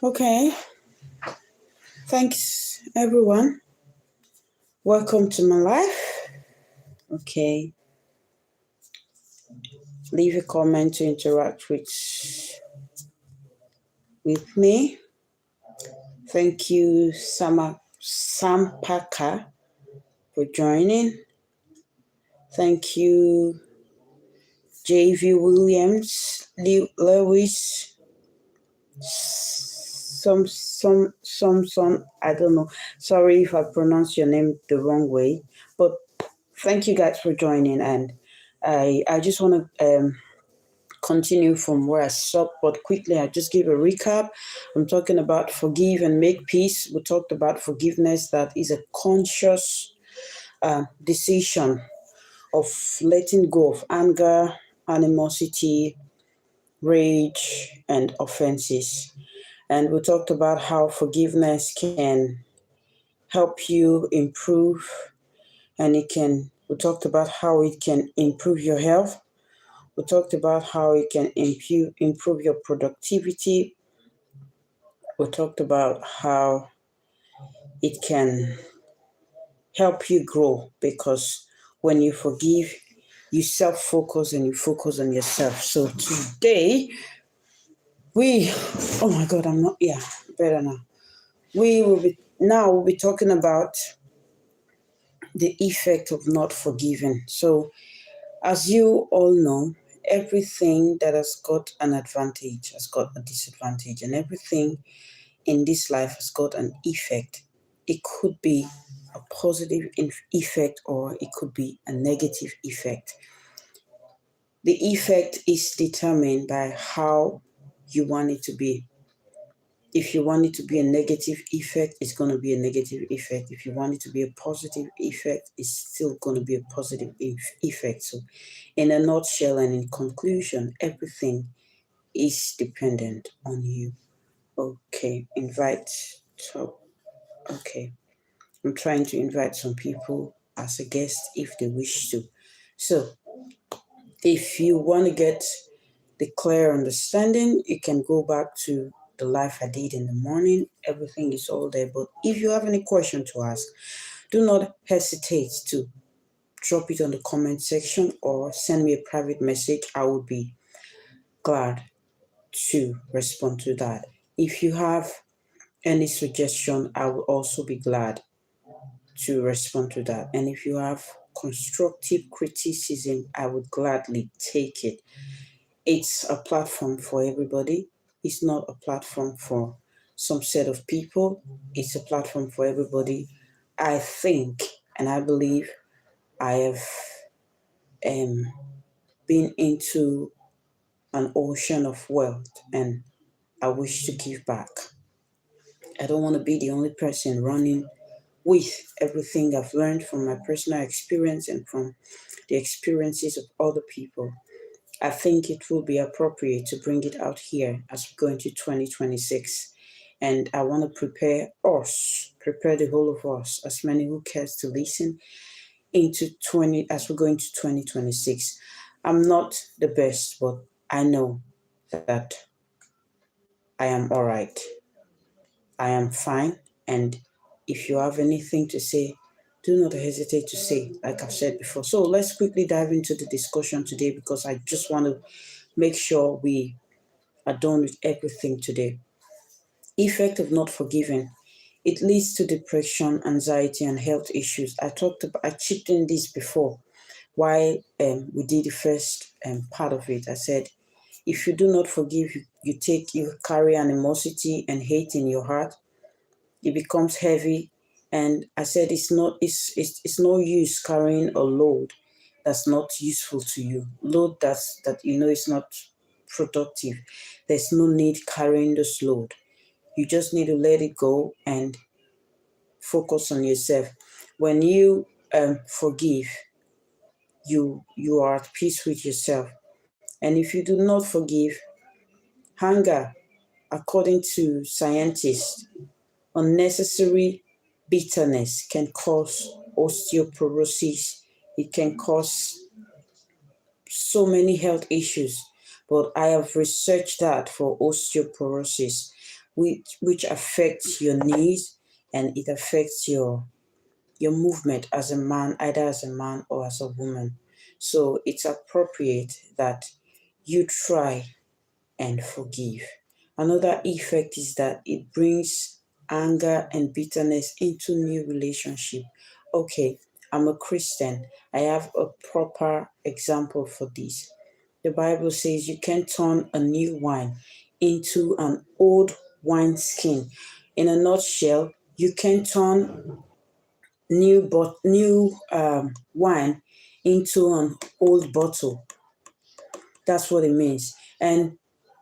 Okay, thanks everyone. Welcome to my life. Okay, leave a comment to interact with me. Thank you, Sam Parker, for joining. Thank you, J.V. Williams, Lewis, some, I don't know. Sorry if I pronounced your name the wrong way, but thank you guys for joining. And I just want to continue from where I stopped, but quickly I just give a recap. I'm talking about forgive and make peace. We talked about forgiveness, that is a conscious decision of letting go of anger, animosity, rage, and offenses. And we talked about how forgiveness can help you improve, and we talked about how it can improve your health. We talked about how it can improve your productivity. We talked about how it can help you grow, because when you forgive, you self-focus and you focus on yourself. So today, oh my God, better now. We'll be talking about the effect of not forgiving. So as you all know, everything that has got an advantage has got a disadvantage, and everything in this life has got an effect. It could be a positive effect or it could be a negative effect. The effect is determined by how you want it to be. If you want it to be a negative effect, it's going to be a negative effect. If you want it to be a positive effect, it's still going to be a positive effect. So in a nutshell and in conclusion, everything is dependent on you. Okay, okay. I'm trying to invite some people as a guest if they wish to. So if you want to get the clear understanding, you can go back to the life I did in the morning. Everything is all there. But if you have any question to ask, do not hesitate to drop it on the comment section or send me a private message. I will be glad to respond to that. If you have any suggestion, I will also be glad to respond to that. And if you have constructive criticism, I would gladly take it. It's a platform for everybody. It's not a platform for some set of people. It's a platform for everybody. I think and I believe I have been into an ocean of wealth, and I wish to give back. I don't want to be the only person running with everything I've learned from my personal experience and from the experiences of other people. I think it will be appropriate to bring it out here as we go into 2026. And I want to prepare the whole of us, as many who cares to listen, as we go into 2026. I'm not the best, but I know that I am all right. I am fine. And if you have anything to say, do not hesitate to say, like I've said before. So let's quickly dive into the discussion today, because I just want to make sure we are done with everything today. Effect of not forgiving It leads to depression, anxiety, and health issues. I chipped in this before while we did the first part of it. I said, if you do not forgive, you carry animosity and hate in your heart. It becomes heavy. And I said, it's no use carrying a load that's not useful to you. Load that is not productive. There's no need carrying this load. You just need to let it go and focus on yourself. When you forgive, you are at peace with yourself. And if you do not forgive, anger, according to scientists, unnecessary bitterness can cause osteoporosis. It can cause so many health issues. But I have researched that for osteoporosis, which affects your knees, and it affects your movement as a man, either as a man or as a woman. So it's appropriate that you try and forgive. Another effect is that it brings anger and bitterness into new relationship. Okay, I'm a Christian. I have a proper example for this. The Bible says you can turn a new wine into an old wine skin. In a nutshell, you can turn new wine into an old bottle. That's what it means. And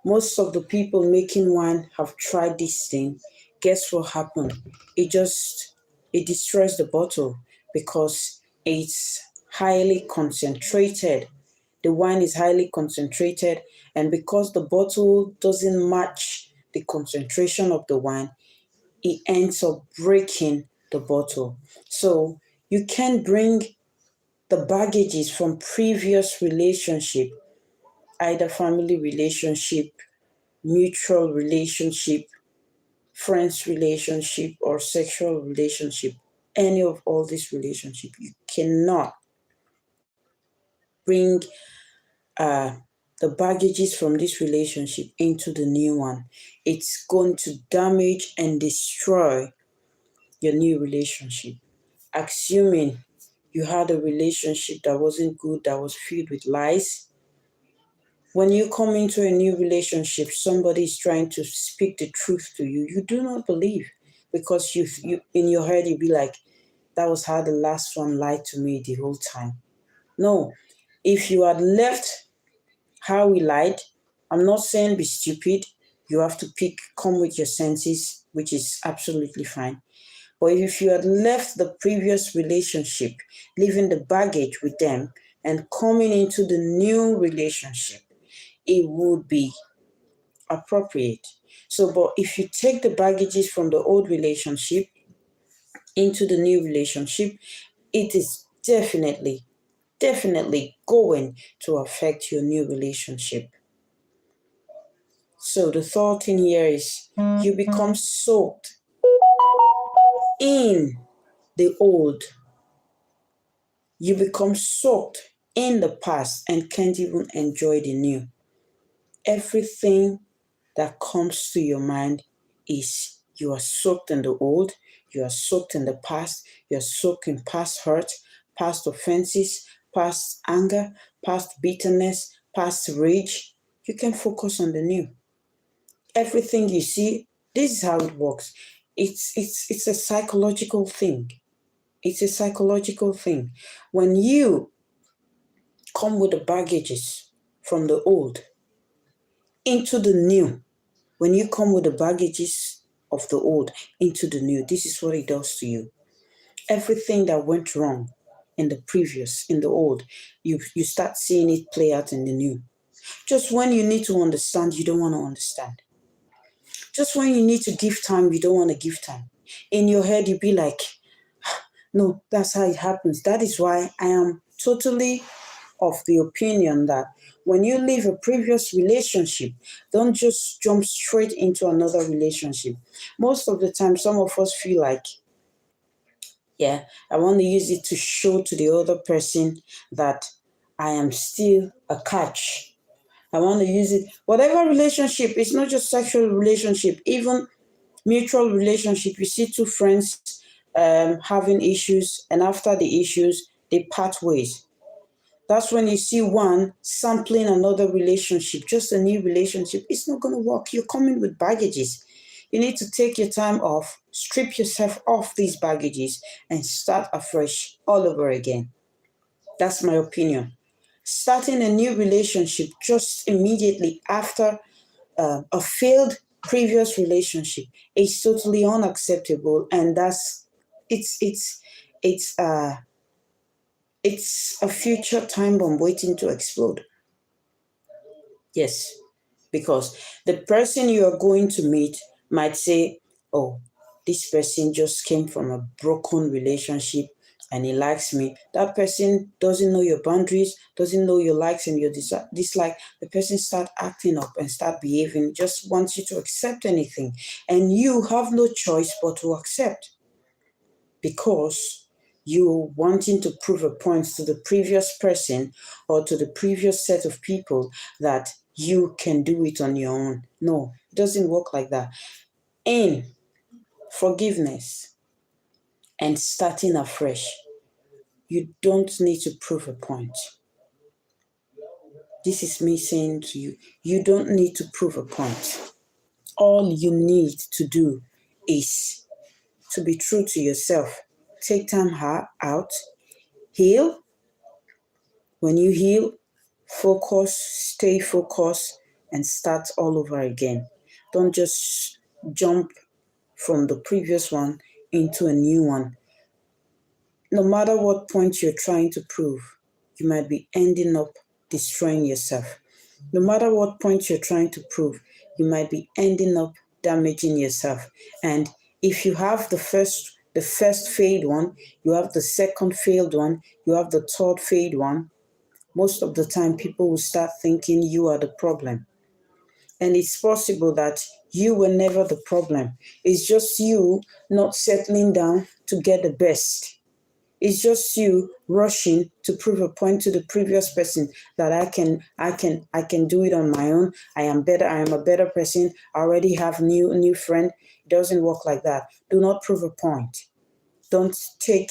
most of the people making wine have tried this thing. Guess what happened? It destroys the bottle because it's highly concentrated. The wine is highly concentrated, and because the bottle doesn't match the concentration of the wine, it ends up breaking the bottle. So you can bring the baggages from previous relationship, either family relationship, mutual relationship, friends relationship, or sexual relationship, any of all these relationships. You cannot bring the baggages from this relationship into the new one. It's going to damage and destroy your new relationship. Assuming you had a relationship that wasn't good, that was filled with lies. When you come into a new relationship, somebody is trying to speak the truth to you. You do not believe, because you in your head you'll be like, that was how the last one lied to me the whole time. No, if you had left how he lied, I'm not saying be stupid. You have to come with your senses, which is absolutely fine. But if you had left the previous relationship, leaving the baggage with them and coming into the new relationship, it would be appropriate. So, but if you take the baggages from the old relationship into the new relationship, it is definitely going to affect your new relationship. So the thought in here is you become soaked in the old. You become soaked in the past and can't even enjoy the new. Everything that comes to your mind is you are soaked in the old, you are soaked in the past, you are soaked in past hurt, past offenses, past anger, past bitterness, past rage. You can focus on the new. Everything you see, this is how it works. It's a psychological thing. It's a psychological thing. When you come with the baggages from the old into the new, when you come with the baggages of the old into the new, this is what it does to you. Everything that went wrong in the old, you start seeing it play out in the new. Just when you need to understand, you don't want to understand. Just when you need to give time, you don't want to give time. In your head, you be like, no, that's how it happens. That is why I am totally of the opinion that when you leave a previous relationship, don't just jump straight into another relationship. Most of the time, some of us feel like, yeah, I want to use it to show to the other person that I am still a catch. I want to use it. Whatever relationship, it's not just sexual relationship, even Mutual relationship, you see two friends having issues, and after the issues, they part ways. That's when you see one sampling another relationship, just a new relationship. It's not going to work. You're coming with baggages. You need to take your time off, strip yourself off these baggages, and start afresh all over again. That's my opinion. Starting a new relationship just immediately after a failed previous relationship is totally unacceptable, and it's a future time bomb waiting to explode. Yes, because the person you are going to meet might say, oh, this person just came from a broken relationship and he likes me. That person doesn't know your boundaries, doesn't know your likes and your dislike. The person start acting up and start behaving, just wants you to accept anything. And you have no choice but to accept, because you wanting to prove a point to the previous person or to the previous set of people that you can do it on your own. No, it doesn't work like that. In forgiveness and starting afresh, you don't need to prove a point. This is me saying to you, you don't need to prove a point. All you need to do is to be true to yourself. Take time out, heal. When you heal, focus, stay focused, and start all over again. Don't just jump from the previous one into a new one. No matter what point you're trying to prove, you might be ending up destroying yourself. No matter what point you're trying to prove, you might be ending up damaging yourself. And if you have the first failed one, you have the second failed one, you have the third failed one, most of the time people will start thinking you are the problem. And it's possible that you were never the problem. It's just you not settling down to get the best. It's just you rushing to prove a point to the previous person that I can do it on my own. I am better. I am a better person. I already have new friend. It doesn't work like that. Do not prove a point. Don't take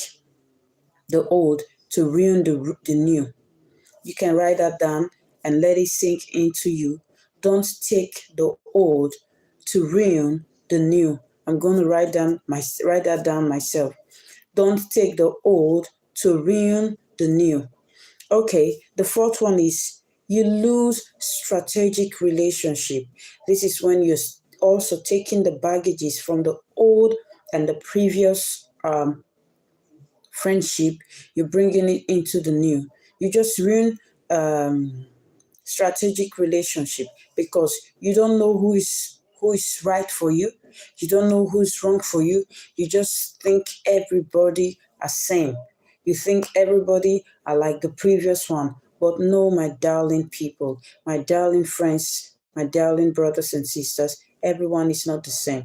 the old to ruin the new. You can write that down and let it sink into you. Don't take the old to ruin the new. I'm going to write that down myself. Don't take the old to ruin the new. Okay, the fourth one is you lose strategic relationship. This is when you're also taking the baggages from the old and the previous friendship, you're bringing it into the new. You just ruin strategic relationship because you don't know who is right for you. You don't know who's wrong for you. You just think everybody are same. You think everybody are like the previous one. But no, my darling people, my darling friends, my darling brothers and sisters, everyone is not the same.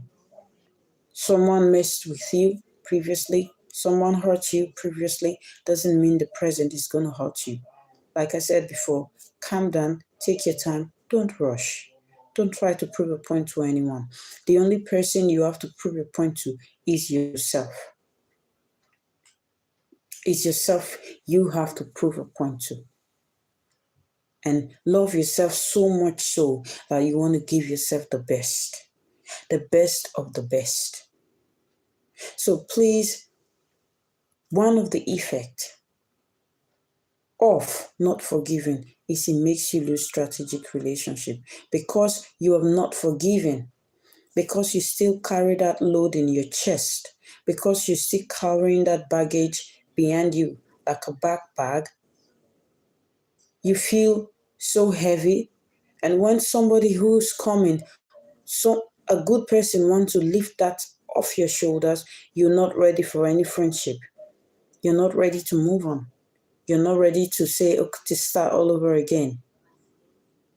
Someone messed with you previously, someone hurt you previously, doesn't mean the present is going to hurt you. Like I said before, calm down, take your time, don't rush. Don't try to prove a point to anyone. The only person you have to prove a point to is yourself. It's yourself you have to prove a point to. And love yourself so much so that you want to give yourself the best of the best. So please, one of the effects of not forgiving is it makes you lose strategic relationship because you have not forgiven, because you still carry that load in your chest, because you're still carrying that baggage behind you like a backpack. You feel so heavy, and when somebody who's coming, so a good person wants to lift that off your shoulders, you're not ready for any friendship. You're not ready to move on. You're not ready to say, okay, to start all over again,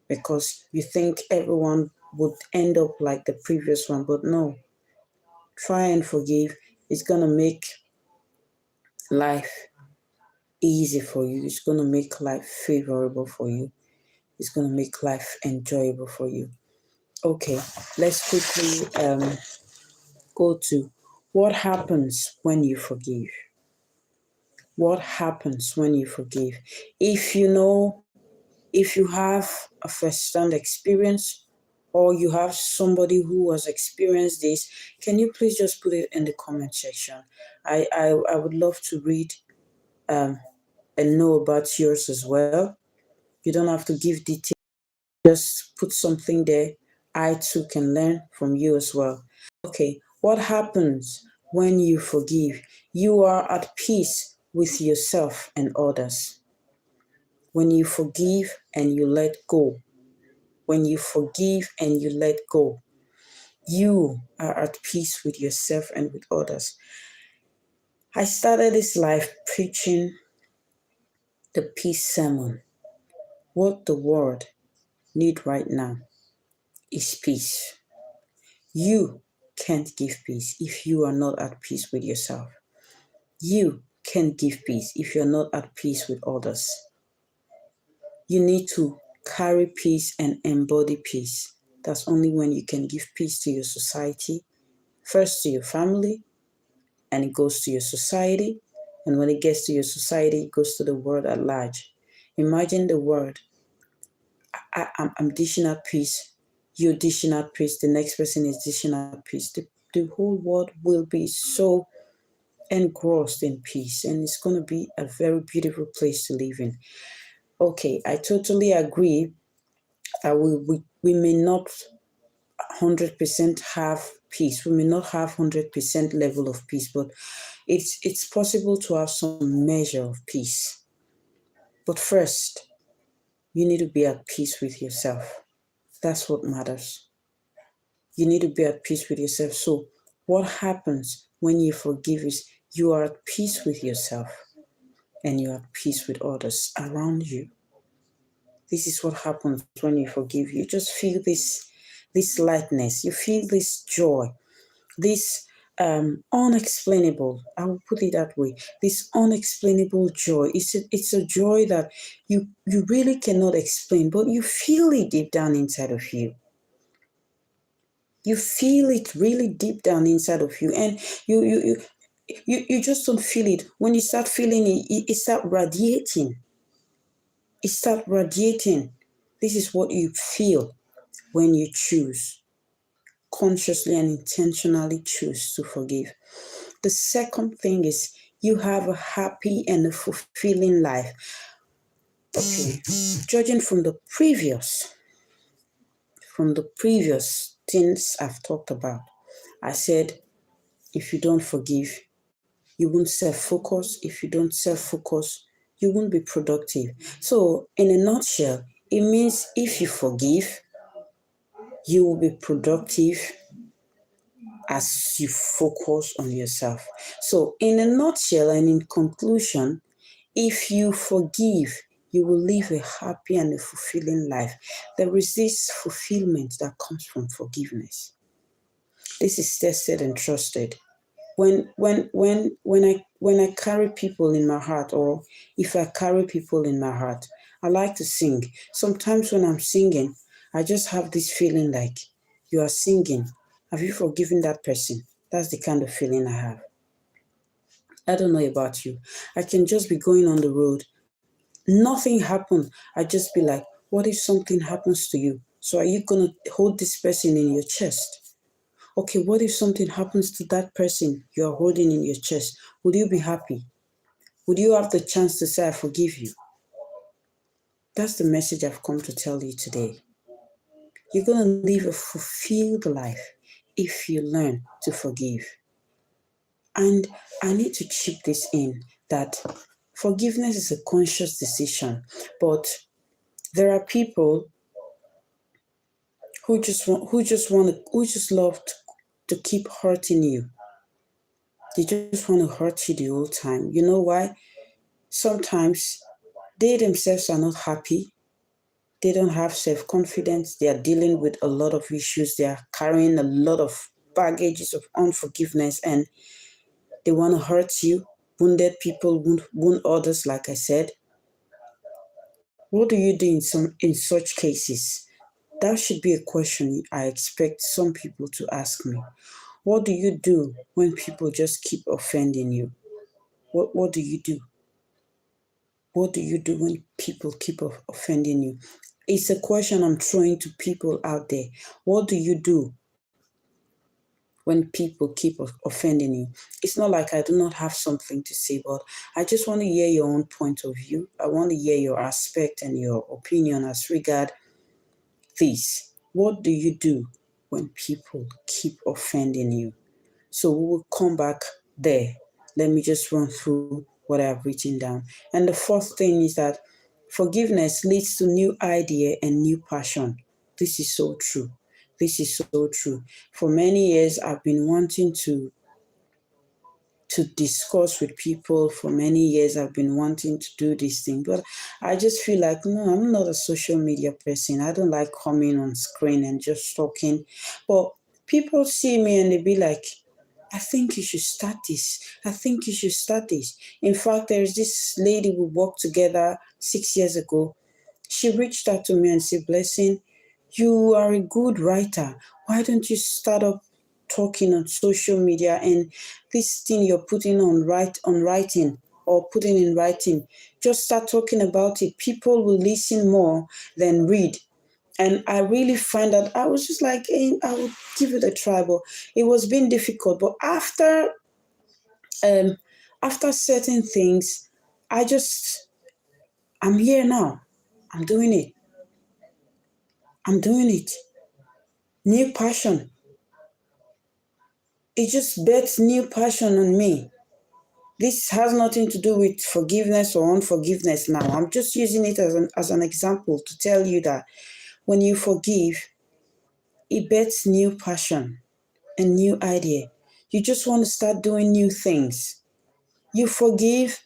because you think everyone would end up like the previous one. But no, try and forgive. It's going to make life easy for you. It's going to make life favorable for you. It's going to make life enjoyable for you. Okay, let's quickly go to what happens when you forgive. What happens when you forgive? If if you have a first-hand experience, or you have somebody who has experienced this, can you please just put it in the comment section? I would love to read and know about yours as well. You don't have to give details, just put something there. I too can learn from you as well. Okay, what happens when you forgive? You are at peace with yourself and others. When you forgive and you let go, when you forgive and you let go, you are at peace with yourself and with others. I started this life preaching the peace sermon. What the world need right now is peace. You can't give peace if you are not at peace with yourself. You can't give peace if you're not at peace with others. You need to carry peace and embody peace. That's only when you can give peace to your society, first to your family, and it goes to your society. And when it gets to your society, it goes to the world at large. Imagine the world. I'm dishing out peace. You're dishing out peace. The next person is dishing out peace. The whole world will be so engrossed in peace, and it's going to be a very beautiful place to live in. Okay, I totally agree that we may not 100% have peace. We may not have 100% level of peace, but it's possible to have some measure of peace. But first, you need to be at peace with yourself. That's what matters. You need to be at peace with yourself. So what happens when you forgive is you are at peace with yourself and you are at peace with others around you. This is what happens when you forgive. You just feel this lightness. You feel this joy, this unexplainable, I will put it that way, this unexplainable joy. It's a joy that you really cannot explain, but you feel it deep down inside of you. You feel it really deep down inside of you, and you just don't feel it. When you start feeling it, it starts radiating. It starts radiating. This is what you feel when you choose, consciously and intentionally choose to forgive. The second thing is you have a happy and a fulfilling life. Okay, judging from the previous things I've talked about, I said if you don't forgive, you won't self-focus. If you don't self-focus, you won't be productive. So in a nutshell, it means if you forgive, you will be productive as you focus on yourself. So in a nutshell and in conclusion, if you forgive, you will live a happy and a fulfilling life. There is this fulfillment that comes from forgiveness. This is tested and trusted. When I carry people in my heart, or if I carry people in my heart, I like to sing. Sometimes when I'm singing, I just have this feeling like you are singing. Have you forgiven that person? That's the kind of feeling I have. I don't know about you. I can just be going on the road. Nothing happened. I just be like, what if something happens to you? So are you going to hold this person in your chest? Okay, what if something happens to that person you're holding in your chest? Would you be happy? Would you have the chance to say, I forgive you? That's the message I've come to tell you today. You're going to live a fulfilled life if you learn to forgive. And I need to chip this in that forgiveness is a conscious decision, but there are people who just love to keep hurting you. They just want to hurt you the whole time. You know why? Sometimes they themselves are not happy. They don't have self-confidence. They are dealing with a lot of issues. They are carrying a lot of baggages of unforgiveness, and they want to hurt you. Wounded people wound others, like I said. What do you do in such cases? That should be a question I expect some people to ask me. What do you do when people just keep offending you? What do you do? What do you do when people keep offending you? It's a question I'm throwing to people out there. What do you do when people keep offending you? It's not like I do not have something to say, but I just want to hear your own point of view. I want to hear your aspect and your opinion as regard this. What do you do when people keep offending you? So we will come back there. Let me just run through what I've written down. And the fourth thing is that forgiveness leads to new idea and new passion. This is so true. This is so true. For many years, I've been wanting to discuss with people. For many years I've been wanting to do this thing, but I just feel like, no, I'm not a social media person. I don't like coming on screen and just talking. But people see me and they be like, I think you should start this. I think you should start this. In fact, there's this lady we worked together 6 years ago. She reached out to me and said, Blessing, you are a good writer. Why don't you start up talking on social media, and this thing you're putting on writing or putting in writing, just start talking about it. People will listen more than read. And I really find that I was just like, hey, I would give it a try, but it was being difficult. But after certain things, I'm here now. I'm doing it. I'm doing it. New passion. It just bets new passion on me. This has nothing to do with forgiveness or unforgiveness now. I'm just using it as an example to tell you that when you forgive, it bets new passion and new idea. You just want to start doing new things. You forgive.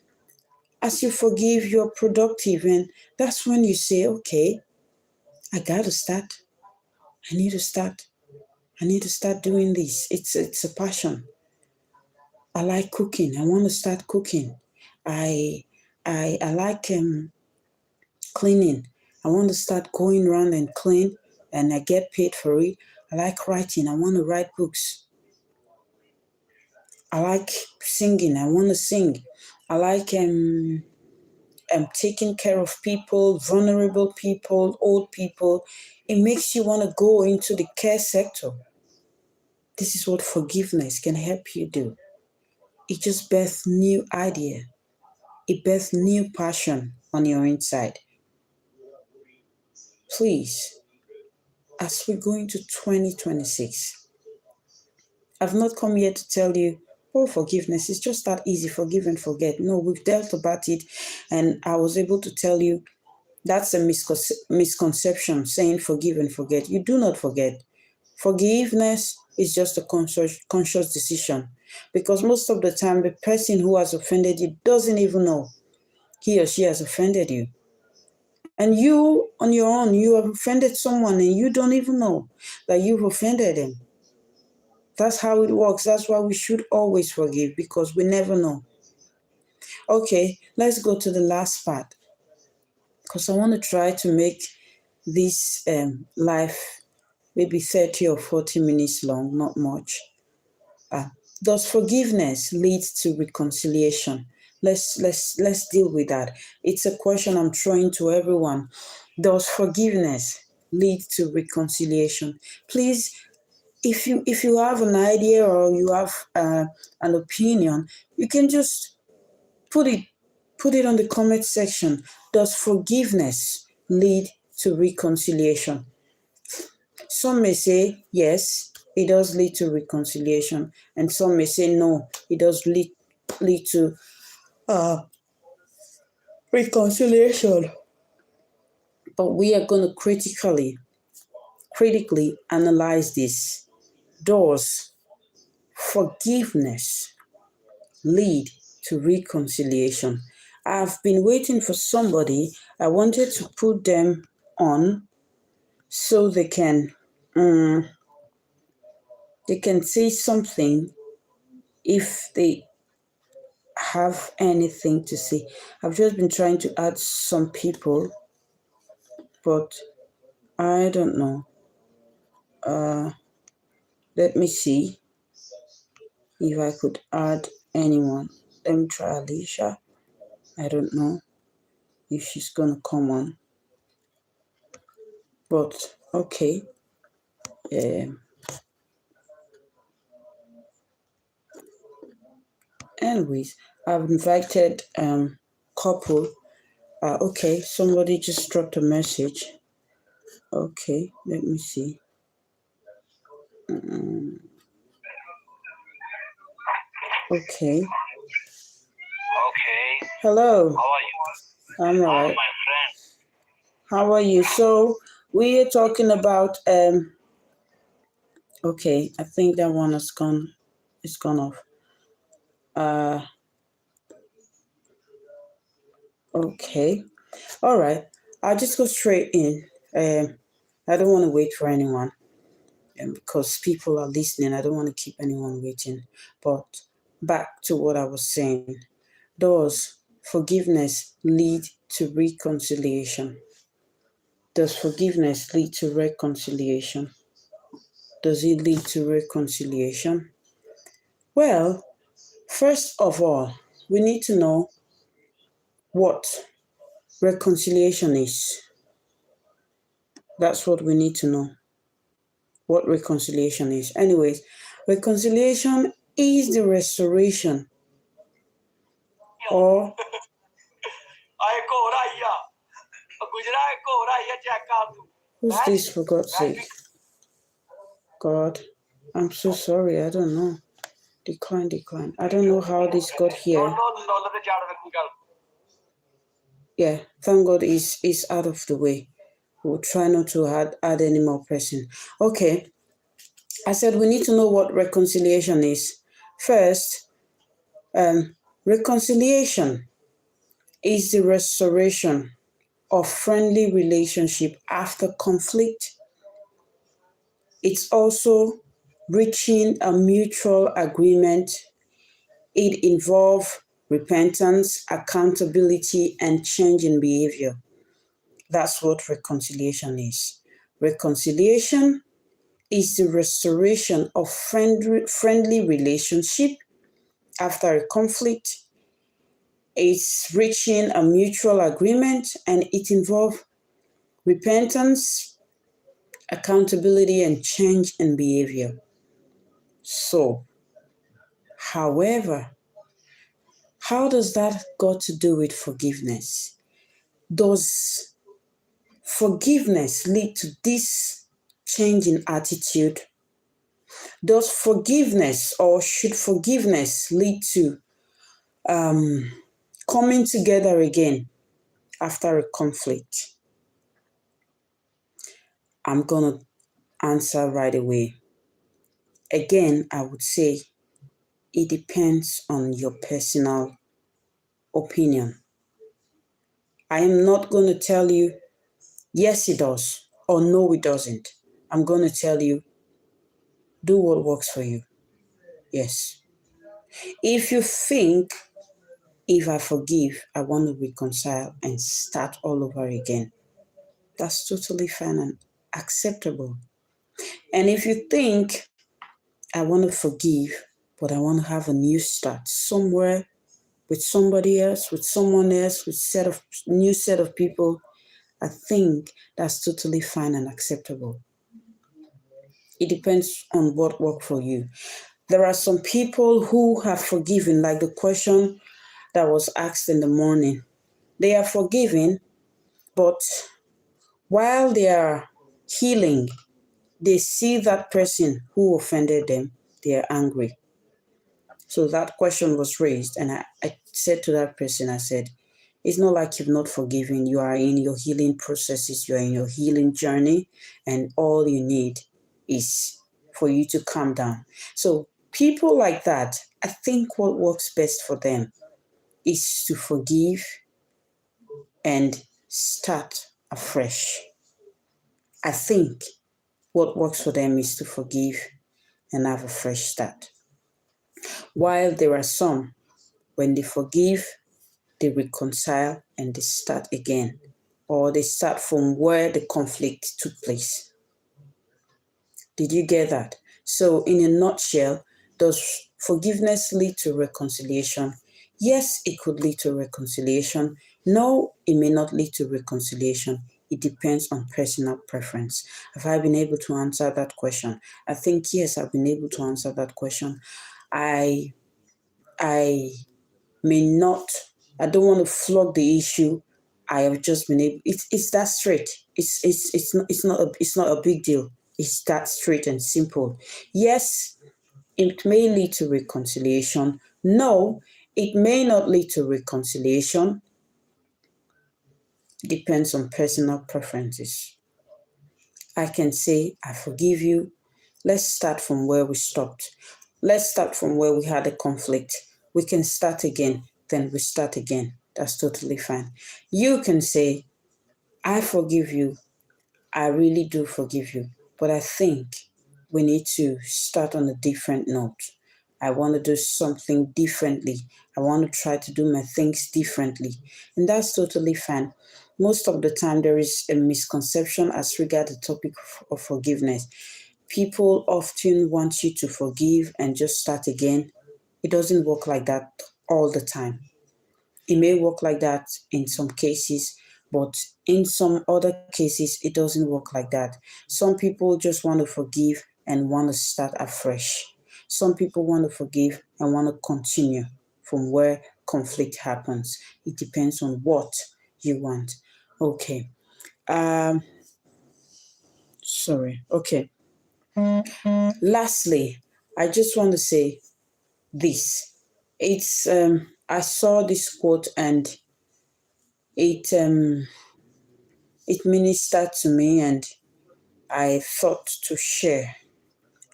As you forgive, you're productive. And that's when you say, okay, I got to start. I need to start. I need to start doing this. It's a passion. I like cooking. I want to start cooking. I like cleaning. I want to start going around and clean, and I get paid for it. I like writing. I want to write books. I like singing. I want to sing. I like taking care of people, vulnerable people, old people. It makes you want to go into the care sector. This is what forgiveness can help you do. It just births new idea. It births new passion on your inside. Please, as we go into 2026, I've not come here to tell you, oh, forgiveness is just that easy, forgive and forget. No, we've dealt about it, and I was able to tell you that's a misconception, saying forgive and forget. You do not forget. Forgiveness is just a conscious decision, because most of the time, the person who has offended you doesn't even know he or she has offended you. And you, on your own, you have offended someone and you don't even know that you've offended them. That's how it works. That's why we should always forgive, because we never know. Okay, let's go to the last part, because I want to try to make this live maybe 30 or 40 minutes long, not much. Does forgiveness lead to reconciliation? Let's deal with that. It's a question I'm throwing to everyone. Does forgiveness lead to reconciliation? Please, if you have an idea or you have an opinion, you can just put it on the comment section. Does forgiveness lead to reconciliation? Some may say yes, it does lead to reconciliation, and some may say no, it does lead to reconciliation. But we are going to critically analyze this. Does forgiveness lead to reconciliation? I've been waiting for somebody. I wanted to put them on so they can say something if they have anything to say. I've just been trying to add some people, but I don't know. Let me see. if I could add anyone. Let me try Alicia. I don't know if she's gonna come on, but okay. Anyways, I've invited couple. Okay, somebody just dropped a message. Okay, let me see. Okay. Okay. Hello. How are you? I'm alright. My friend. How are you? So we are talking about okay, I think that one has gone, it's gone off. Okay. All right. I'll just go straight in. I don't want to wait for anyone, because people are listening. I don't want to keep anyone waiting. But back to what I was saying. Does forgiveness lead to reconciliation? Does forgiveness lead to reconciliation? Does it lead to reconciliation? Well, first of all, we need to know what reconciliation is. That's what we need to know. What reconciliation is. Anyways, reconciliation is the restoration or who's this for God's sake? God, I'm so sorry. I don't know. Decline. I don't know how this got here. Yeah, thank God is out of the way. We'll try not to add any more person. Okay. I said we need to know what reconciliation is. First, reconciliation is the restoration of friendly relationship after conflict. It's also reaching a mutual agreement. It involves repentance, accountability, and change in behavior. That's what reconciliation is. Reconciliation is the restoration of friendly relationship after a conflict. It's reaching a mutual agreement, and it involves repentance, accountability, and change in behavior. So, however, how does that got to do with forgiveness? Does forgiveness lead to this change in attitude? Does forgiveness, or should forgiveness lead to coming together again after a conflict? I'm gonna answer right away. Again, I would say it depends on your personal opinion. I am not going to tell you yes it does or no it doesn't. I'm going to tell you do what works for you. Yes. If you think if I forgive, I want to reconcile and start all over again, that's totally fine and acceptable. And if you think I want to forgive, but I want to have a new start somewhere with somebody else, with someone else, with new set of people, I think that's totally fine and acceptable. It depends on what works for you. There are some people who have forgiven, like the question that was asked in the morning. They are forgiving, but while they are healing, they see that person who offended them, they are angry. So that question was raised, and I said to that person, I said, it's not like you've not forgiven. You are in your healing processes, you are in your healing journey, and all you need is for you to calm down. So people like that, I think what works best for them is to forgive and start afresh. I think what works for them is to forgive and have a fresh start. While there are some, when they forgive, they reconcile and they start again, or they start from where the conflict took place. Did you get that? So in a nutshell, Does forgiveness lead to reconciliation? Yes, it could lead to reconciliation. No, it may not lead to reconciliation. It depends on personal preference. Have I been able to answer that question? I think yes, I've been able to answer that question. I may not, I don't want to flog the issue. I have just been able, it's that straight. It's not a big deal. It's that straight and simple. Yes, it may lead to reconciliation. No, it may not lead to reconciliation. Depends on personal preferences. I can say, I forgive you. Let's start from where we stopped. Let's start from where we had a conflict. We can start again, then we start again. That's totally fine. You can say, I forgive you. I really do forgive you. But I think we need to start on a different note. I want to do something differently. I want to try to do my things differently. And that's totally fine. Most of the time, there is a misconception as regards the topic of forgiveness. People often want you to forgive and just start again. It doesn't work like that all the time. It may work like that in some cases, but in some other cases, it doesn't work like that. Some people just want to forgive and want to start afresh. Some people want to forgive and want to continue from where conflict happens. It depends on what you want. Okay. Sorry. Okay. Lastly, I just want to say this. It's I saw this quote and it ministered to me and I thought to share.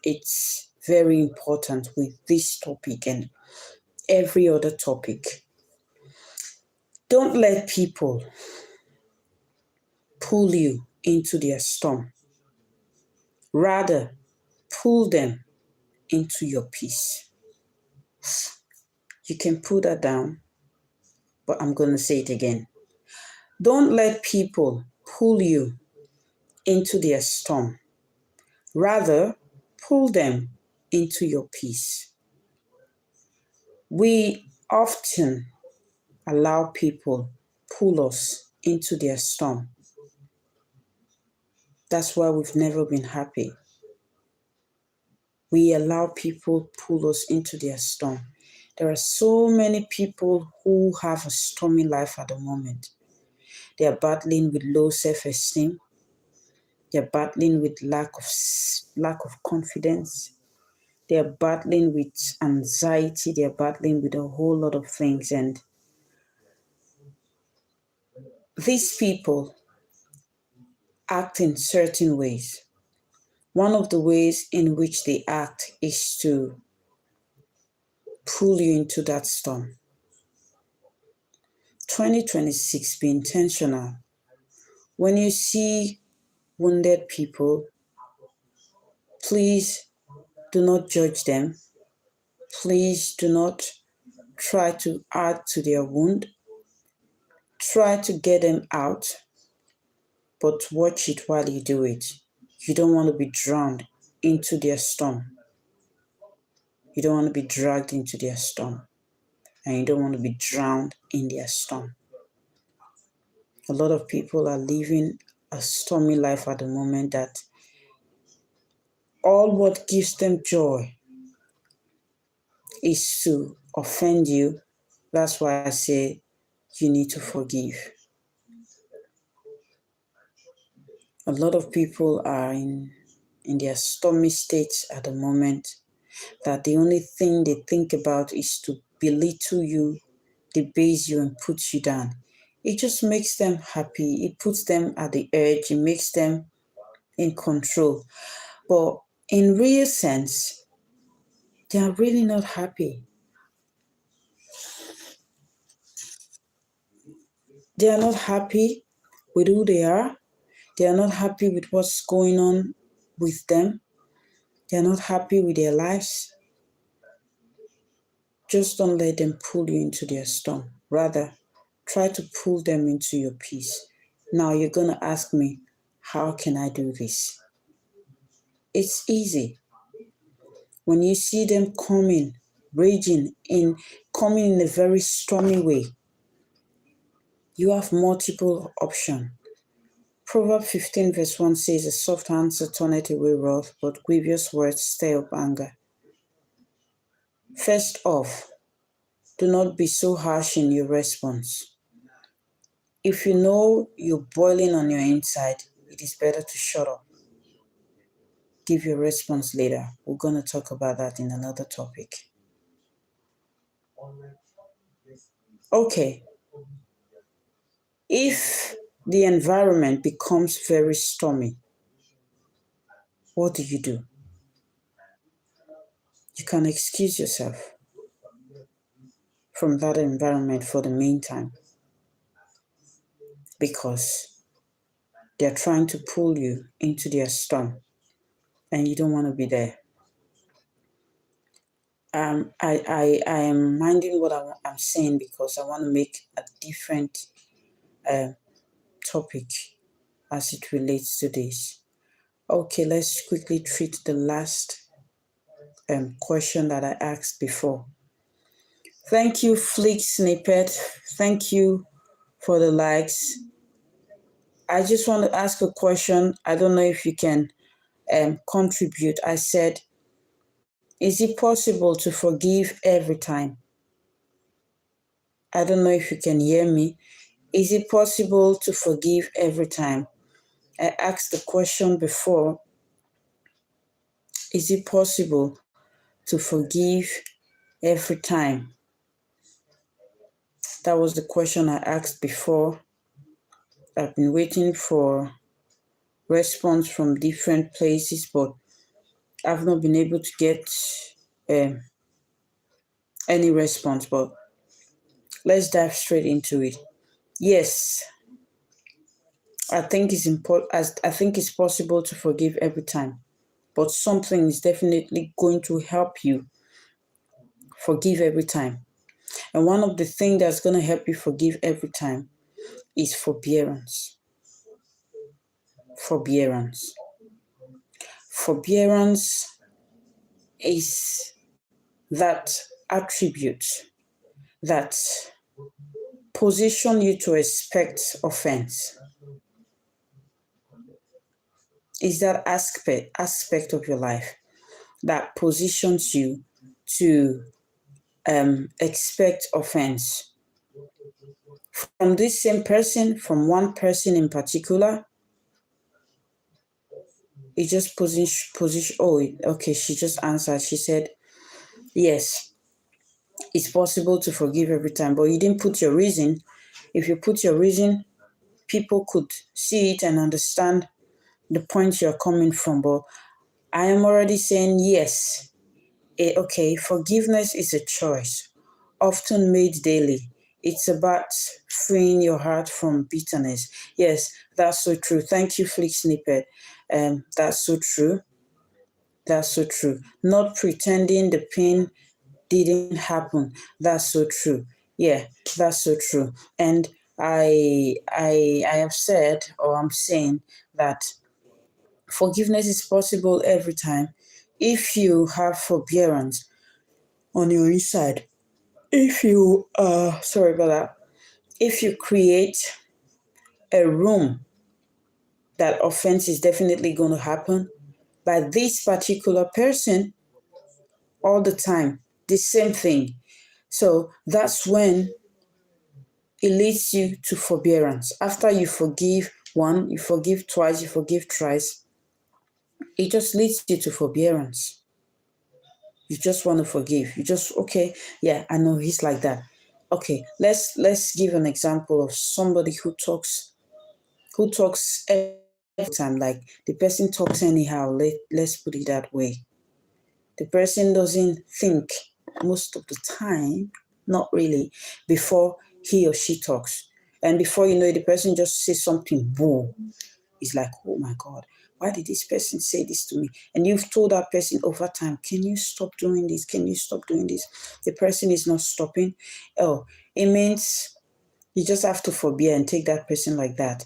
It's very important with this topic and every other topic. Don't let people pull you into their storm. Rather, pull them into your peace. You can put that down, but I'm going to say it again. Don't let people pull you into their storm. Rather, pull them into your peace. We often allow people pull us into their storm. That's why we've never been happy. We allow people pull us into their storm. There are so many people who have a stormy life at the moment. They are battling with low self-esteem. They are battling with lack of confidence. They are battling with anxiety. They are battling with a whole lot of things. And these people act in certain ways. One of the ways in which they act is to pull you into that storm. 2026, be intentional. When you see wounded people, please do not judge them. Please do not try to add to their wound. Try to get them out, but watch it while you do it. You don't want to be drowned into their storm. You don't want to be dragged into their storm. And you don't want to be drowned in their storm. A lot of people are living a stormy life at the moment that all what gives them joy is to offend you. That's why I say you need to forgive. A lot of people are in their stormy states at the moment that the only thing they think about is to belittle you, debase you, and put you down. It just makes them happy. It puts them at the edge. It makes them in control. But in real sense, they are really not happy. They are not happy with who they are. They are not happy with what's going on with them. They are not happy with their lives. Just don't let them pull you into their storm. Rather, try to pull them into your peace. Now you're going to ask me, how can I do this? It's easy. when you see them coming, raging, coming in a very stormy way, you have multiple options. Proverbs 15 verse 1 says, a soft answer turneth away wrath, but grievous words stir up anger. First off, do not be so harsh in your response. If you know you're boiling on your inside, it is better to shut up. Give your response later. We're going to talk about that in another topic. Okay. If the environment becomes very stormy, what do? You can excuse yourself from that environment for the meantime, because they're trying to pull you into their storm and you don't want to be there. I am minding what I'm saying because I want to make a different topic as it relates to this. Okay, let's quickly treat the last question that I asked before. Thank you, Flick Snippet. Thank you for the likes. I just want to ask a question. I don't know if you can contribute. I said, is it possible to forgive every time? I don't know if you can hear me. Is it possible to forgive every time? I asked the question before. Is it possible to forgive every time? That was the question I asked before. I've been waiting for response from different places, but I've not been able to get any response. But let's dive straight into it. Yes, I think it's important. I think it's possible to forgive every time, but something is definitely going to help you forgive every time. And one of the things that's going to help you forgive every time is forbearance. Forbearance. Forbearance is that attribute that position you to expect offense. Is that aspect of your life that positions you to expect offense from this same person, from one person in particular. It just position. Oh, okay. She just answered. She said, yes, it's possible to forgive every time, but you didn't put your reason. If you put your reason, people could see it and understand the point you're coming from. But I am already saying yes. Okay, forgiveness is a choice, often made daily. It's about freeing your heart from bitterness. Yes, that's so true. Thank you, Flick Snippet. That's so true. That's so true. Not pretending the pain didn't happen. That's so true. Yeah, that's so true. And I have said, or I'm saying, that forgiveness is possible every time if you have forbearance on your inside. If you sorry about that. If you create a room that offense is definitely going to happen by this particular person all the time, the same thing. So that's when it leads you to forbearance. After you forgive one, you forgive twice, you forgive thrice, it just leads you to forbearance. You just want to forgive. You just, okay, yeah, I know he's like that. Okay, let's give an example of somebody who talks every time, like the person talks anyhow. Let's put it that way. The person doesn't think most of the time, not really, before he or she talks. And before you know it, the person just says something, boom. It's like, oh my God, why did this person say this to me? And you've told that person over time, can you stop doing this? Can you stop doing this? The person is not stopping. Oh, it means you just have to forbear and take that person like that.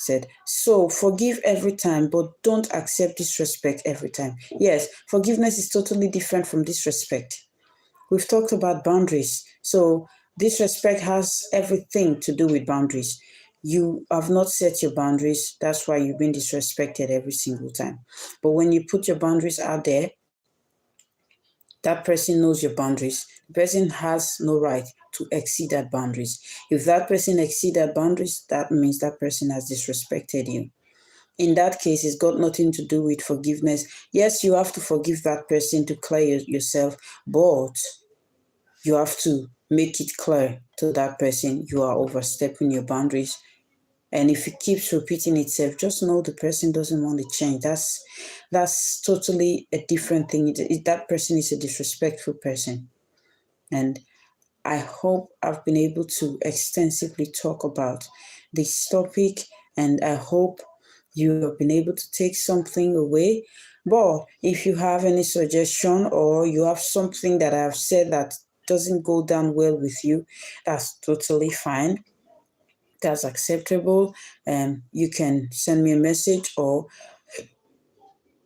said, so forgive every time, but don't accept disrespect every time. Yes, forgiveness is totally different from disrespect. We've talked about boundaries. So disrespect has everything to do with boundaries. You have not set your boundaries. That's why you've been disrespected every single time. But when you put your boundaries out there, that person knows your boundaries. The person has no right to exceed that boundaries. If that person exceeds that boundaries, that means that person has disrespected you. In that case, it's got nothing to do with forgiveness. Yes, you have to forgive that person to clear yourself, but you have to make it clear to that person you are overstepping your boundaries. And if it keeps repeating itself, just know the person doesn't want to change. That's totally a different thing. That person is a disrespectful person. And I hope I've been able to extensively talk about this topic, and I hope you have been able to take something away. But if you have any suggestion or you have something that I've said that doesn't go down well with you, that's totally fine. That's acceptable. You can send me a message, or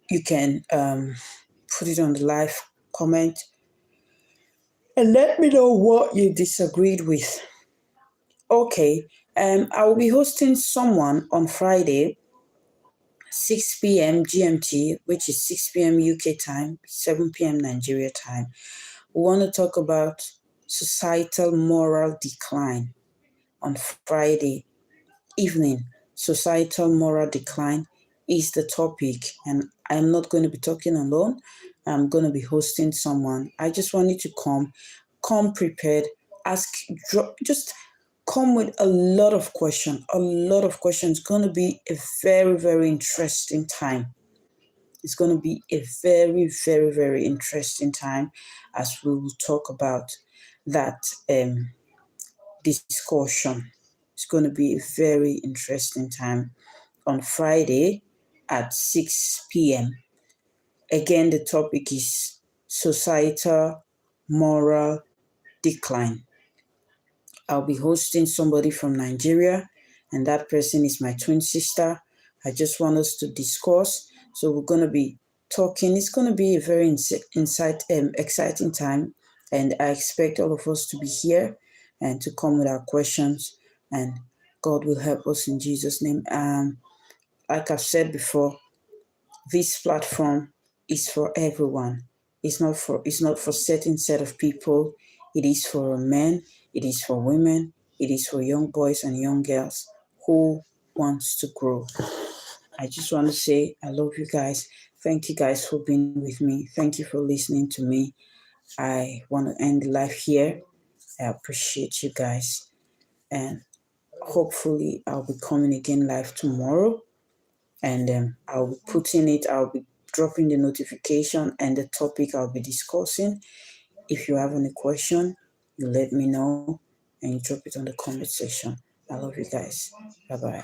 you can put it on the live comment and let me know what you disagreed with. Okay, I will be hosting someone on Friday, 6 p.m. GMT, which is 6 p.m. UK time, 7 p.m. Nigeria time. We want to talk about societal moral decline on Friday evening. Societal moral decline is the topic, and I'm not going to be talking alone. I'm going to be hosting someone. I just want you to come prepared, just come with a lot of questions. It's going to be a very, very interesting time. It's going to be a very, very, very interesting time as we will talk about that discussion. It's going to be a very interesting time on Friday at 6 p.m. Again, the topic is societal moral decline. I'll be hosting somebody from Nigeria, and that person is my twin sister. I just want us to discuss. So we're going to be talking. It's going to be a very exciting time, and I expect all of us to be here and to come with our questions, and God will help us in Jesus' name. Like I've said before, this platform is for everyone. It's not for certain set of people. It is for men, it is for women, it is for young boys and young girls who wants to grow. I just want to say I love you guys. Thank you guys for being with me. Thank you for listening to me. I want to end life here. I appreciate you guys. And hopefully I'll be coming again live tomorrow. And I'll be I'll be dropping the notification and the topic I'll be discussing. If you have any question, you let me know and you drop it on the comment section. I love you guys. Bye-bye.